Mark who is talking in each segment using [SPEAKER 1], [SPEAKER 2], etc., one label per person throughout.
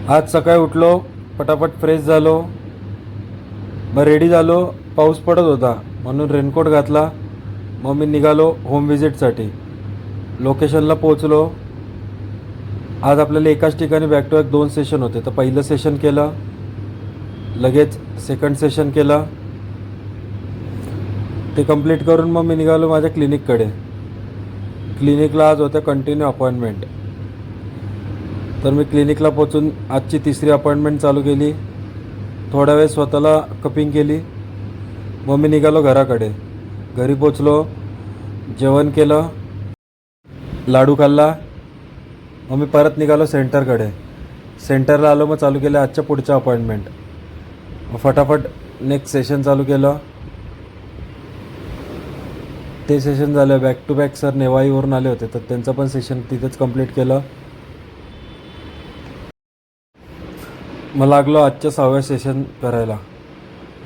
[SPEAKER 1] आज सकाळी उठलो, पटापट फ्रेश झालो, मग रेडी झालो. पाऊस पडत होता म्हणून रेनकोट घातला. मग मी निघालो होम विजिटसाठी. लोकेशनला पोचलो. आज आपल्याला एकाच ठिकाणी बॅक टू बॅक 2 सेशन होते. तर पहिलं सेशन केलं, लगेच सेकंड सेशन केलं. ते कंप्लीट करून मग मी निघालो माझ्या क्लिनिककडे. क्लिनिकला आज होत्या कंटिन्यू अपॉइंटमेंट. तर मी क्लिनिकला पोचून आजची 3री अपॉइंटमेंट चालू केली. थोडा वेळ स्वतःला कपिंग केली. मग मी निघालो घराकडे. घरी पोचलो, जेवण केलं, लाडू खाल्ला. मग मी परत निघालो सेंटरकडे. सेंटरला आलो, मग चालू केलं आजच्या पुढच्या अपॉइंटमेंट. मग फटाफट नेक्स्ट सेशन चालू केलं. ते सेशन झालं. बॅक टू बॅक सर नेवाईवरून आले होते, तर त्यांचं पण सेशन तिथेच कंप्लीट केलं. मग लागलो आजच्या 6व्या सेशन करायला.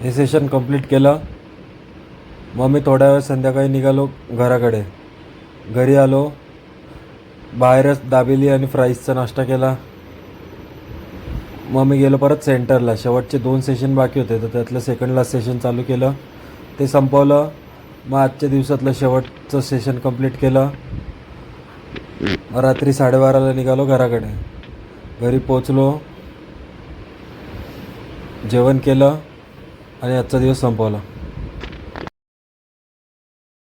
[SPEAKER 1] हे सेशन कंप्लीट केलं. मग मी थोड्या वेळ संध्याकाळी निघालो घराकडे. घरी आलो, बाहेरच दाबेली आणि फ्राईजचा नाश्ता केला. मग मी गेलो परत सेंटरला. शेवटचे 2 सेशन बाकी होते, तर त्यातलं सेकंड लास्ट सेशन चालू केलं, ते संपवलं. मग आजच्या दिवसातलं शेवटचं सेशन कंप्लीट केलं. रात्री 12:30ला निघालो घराकडे. घरी पोचलो, जेवण केलं आणि आजचा दिवस संपवला.